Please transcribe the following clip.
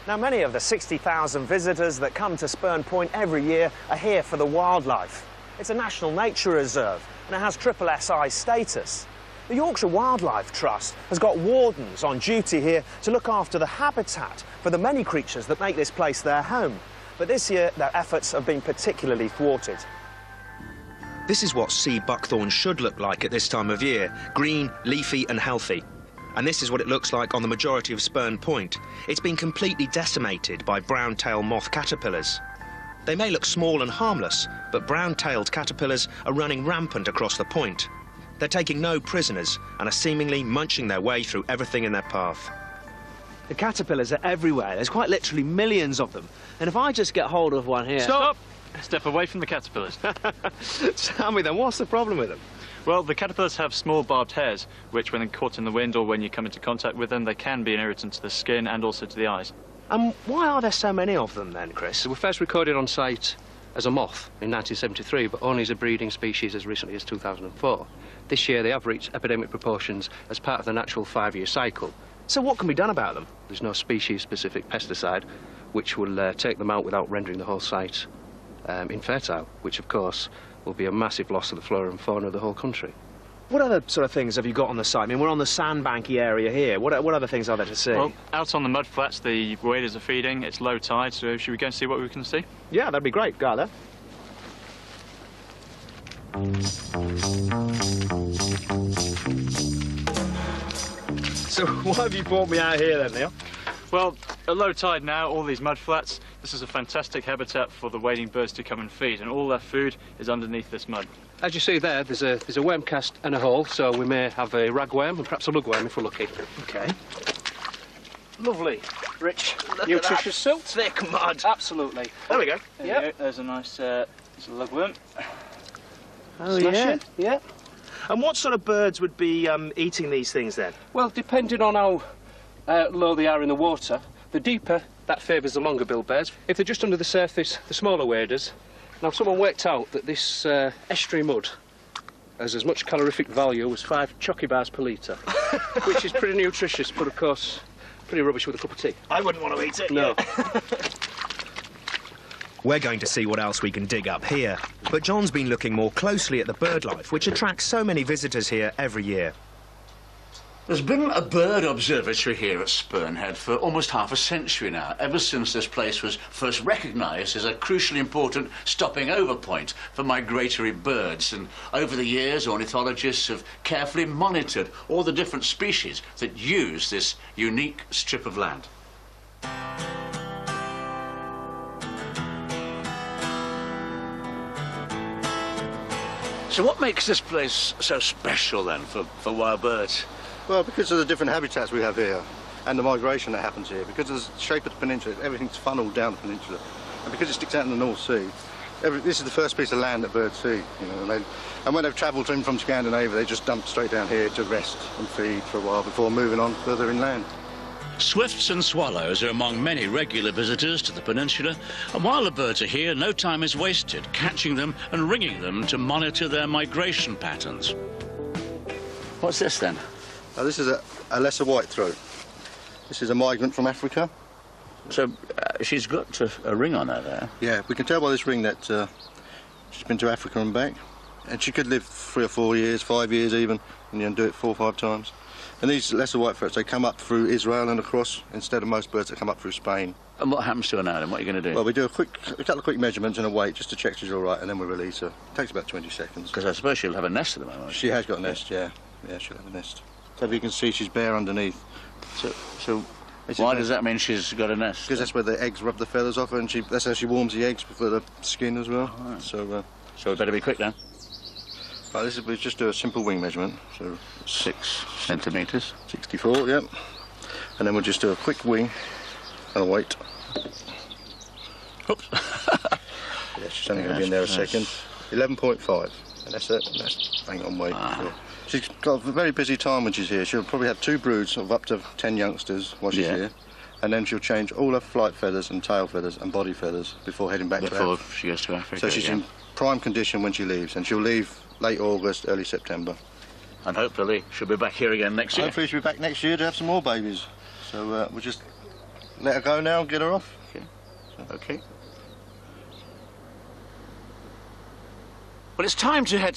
Now, many of the 60,000 visitors that come to Spurn Point every year are here for the wildlife. It's a national nature reserve and it has SSSI status. The Yorkshire Wildlife Trust has got wardens on duty here to look after the habitat for the many creatures that make this place their home. But this year, their efforts have been particularly thwarted. This is what sea buckthorn should look like at this time of year, green, leafy and healthy. And this is what it looks like on the majority of Spurn Point. It's been completely decimated by brown-tailed moth caterpillars. They may look small and harmless, but brown-tailed caterpillars are running rampant across the point. They're taking no prisoners and are seemingly munching their way through everything in their path. The caterpillars are everywhere. There's quite literally millions of them. And if I just get hold of one here... Stop! Step away from the caterpillars. Tell me then, what's the problem with them? Well, the caterpillars have small barbed hairs, which when they're caught in the wind or when you come into contact with them, they can be an irritant to the skin and also to the eyes. And why are there so many of them then, Chris? They were first recorded on site as a moth in 1973, but only as a breeding species as recently as 2004. This year they have reached epidemic proportions as part of the natural 5-year cycle. So what can be done about them? There's no species-specific pesticide which will take them out without rendering the whole site infertile, which of course will be a massive loss to the flora and fauna of the whole country. What other sort of things have you got on the site? I mean, we're on the sandbanky area here. What other things are there to see? Well, out on the mud flats, the waders are feeding. It's low tide, so should we go and see what we can see? Yeah, that'd be great. Go out there. So why have you brought me out here then, Neil? Well, at low tide now, all these mud flats, this is a fantastic habitat for the wading birds to come and feed, and all their food is underneath this mud. As you see there, there's a worm cast and a hole, so we may have a ragworm and perhaps a lugworm if we're lucky. OK. Lovely, rich, nutritious silt. Thick mud. Absolutely. There we go. Yeah, there's a nice lugworm. Oh, Smashing. Yeah. And what sort of birds would be eating these things then? Well, depending on how low they are in the water, the deeper, that favours the longer-billed birds. If they're just under the surface, the smaller waders. Now, someone worked out that this estuary mud has as much calorific value as 5 chocky bars per litre, which is pretty nutritious, but of course, pretty rubbish with a cup of tea. I wouldn't want to eat it. No. We're going to see what else we can dig up here. But John's been looking more closely at the bird life, which attracts so many visitors here every year. There's been a bird observatory here at Spurn Head for almost half a century now, ever since this place was first recognised as a crucially important stopping over point for migratory birds. And over the years, ornithologists have carefully monitored all the different species that use this unique strip of land. So what makes this place so special then for wild birds? Well, because of the different habitats we have here and the migration that happens here, because of the shape of the peninsula, everything's funneled down the peninsula, and because it sticks out in the North Sea, this is the first piece of land that birds see, you know, and when they've travelled in from Scandinavia, they just dump straight down here to rest and feed for a while before moving on further inland. Swifts and swallows are among many regular visitors to the peninsula, and while the birds are here, no time is wasted catching them and ringing them to monitor their migration patterns. What's this then? This is a lesser white-throat. This is a migrant from Africa. So she's got a ring on her there. Yeah, we can tell by this ring that she's been to Africa and back. And she could live 3 or 4 years, 5 years even, and do it 4 or 5 times. And these lesser white-throats, they come up through Israel and across, instead of most birds that come up through Spain. And what happens to her now then? What are you going to do? Well, we do a couple of quick measurements and a weight just to check she's all right, and then we release her. It takes about 20 seconds. Because I suppose she'll have a nest at the moment. She has got a nest, yeah. Yeah, she'll have a nest. So if you can see, she's bare underneath. So why does that mean she's got a nest? Because that's where the eggs rub the feathers off her, and that's how she warms the eggs for the skin as well. Right. So we better be quick then. Right, we just do a simple wing measurement. So 6 centimetres. 64, yep. And then we'll just do a quick wing and a weight. Oops. Yeah, she's only going to be in there a second. 11.5, and that's it. That's bang on weight. Yeah. She's got a very busy time when she's here. She'll probably have 2 broods of up to 10 youngsters while she's here. And then she'll change all her flight feathers and tail feathers and body feathers before heading back to Africa. Before she goes to Africa. So she's in prime condition when she leaves, and she'll leave late August, early September. And hopefully she'll be back here again next year. Hopefully she'll be back next year to have some more babies. So we'll just let her go now and get her off. Okay. Okay. Well, it's time to head